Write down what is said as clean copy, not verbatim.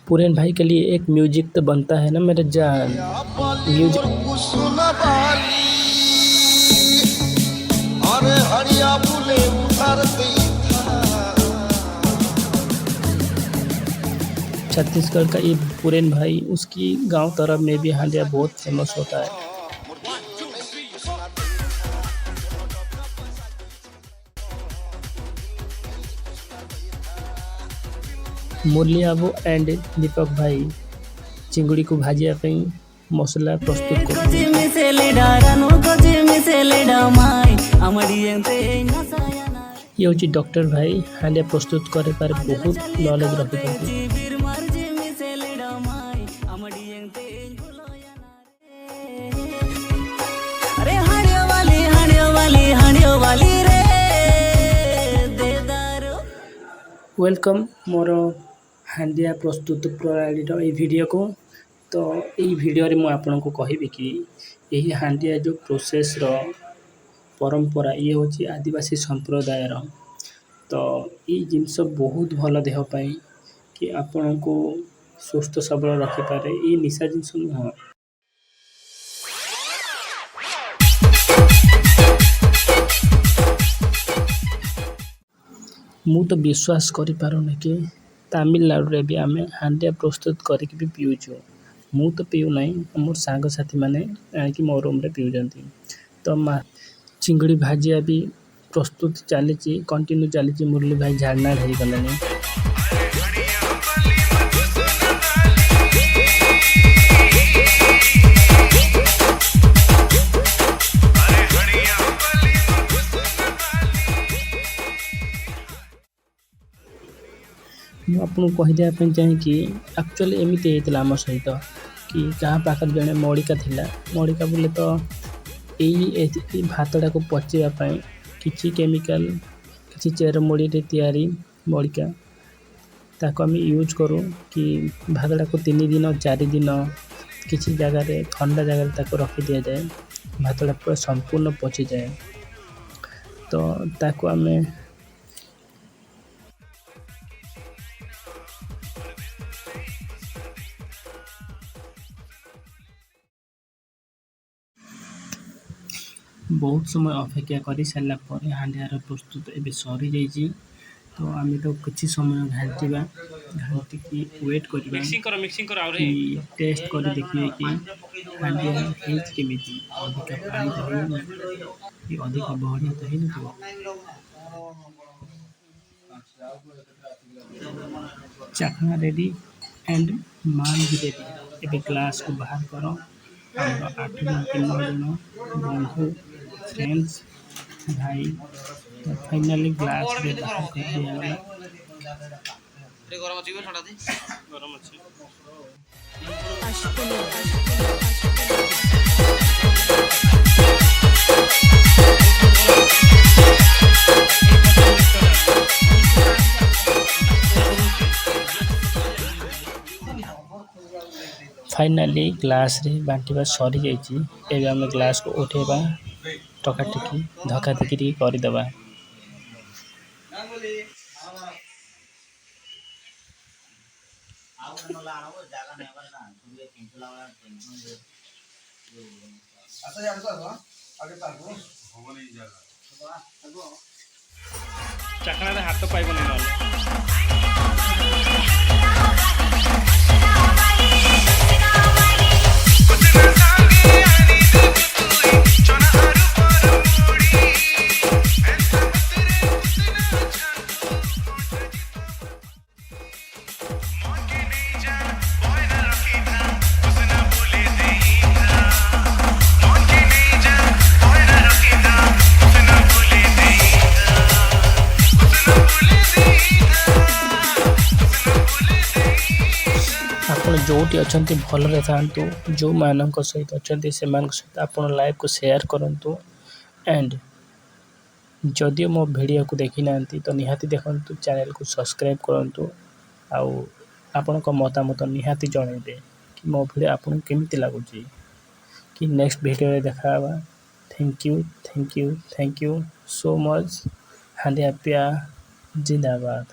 पूरन भाई के लिए एक म्यूजिक तो बनता है ना मेरे जान। म्यूजिक छत्तीसगढ़ का ये पूरन भाई, उसकी गांव तरफ में भी हांडिया बहुत फेमस होता है। मुरली बाबू एंड दीपक भाई चिंगुड़ी को भाजिया पे मसला प्रस्तुत करते ये हूँ डॉक्टर भाई हांडिया प्रस्तुत करे पर बहुत नॉलेज रखी। वेलकम मोर हांडिया प्रस्तुत प्रणाली वीडियो को। तो यही वीडियो में आपन को कहबी कि यही हांडिया जो प्रोसेस रो परंपरा ये हूँ आदिवासी संप्रदायर। तो ये जिनस बहुत भल देह पाई कि आपण को सुस्थ सबल रखिपारे। ये निशा जिनस नुह। मु तो विश्वास करि पारुनी कि तमिलनाडु रे भी आमे हांडिया प्रस्तुत करके भी पीऊछु। मु तो पीऊ नहीं, मोर सांग साथी माने आके मो रूम रे पीउजंती। तो चिंगड़ी भाजिया भी प्रस्तुत चली कंटिन्यू चली। मुरली भाई झाड़ना धरी गलानी। मुझे कहीदेप चाहे कि एक्चुअली एमती होता आम सहित कि क्या पाखर जड़े मड़िका थिला। मड़िका बोले तो यही भातटा को पचेवाई किसी केमिकल किसी चेरमुड़ी तैयारी मड़िका ताको आम यूज करूँ कि भातटा को 3 दिन 4 दिन किसी जगार ठंडा जगह रखी दि जाए। भातटा पूरा संपूर्ण पची जाए। तो ताको आम बहुत समय अपेक्षा कर सारा पर हांडियार प्रस्तुत एवं सरी जाइए। तो आम तो किसी समय घाटिबा घाटिकी वेट करवा कि टेस्ट कर देखिए कि हांडिया केमी अधिक पानी तो अधिक बहरिया तो ही न। चखना रेडी एंड मान भी रेडी। एवं ग्लास को बाहर करो। 8 जन 9 जन बंधु फ्रेंड्स भाई। तो फाइनली ग्लास रे बाहर कर दिया गला। गरम अछि ठंडा दे गरम अछि। फाइनली ग्लास रे बांटिबा सरी जाइए। एवं आम ग्लास को उठेबा टकाटिकी धक्का धक्की करदेबा। चखना हाथ पाइब नहीं। जोटी अच्छा भल था जो मान सहित अच्छा से सहित आप लाइव को शेयर करूँ। एंड जदि मो वीडियो को देखी ना तो निहाती देखु चैनल को सब्सक्राइब करूँ। आपण मतामत निहाती जनइबे कि मो वीडियो आपको केमिति लगुच कि नेक्स्ट वीडियो देखा। Thank you so much. Handia जिंदाबाद।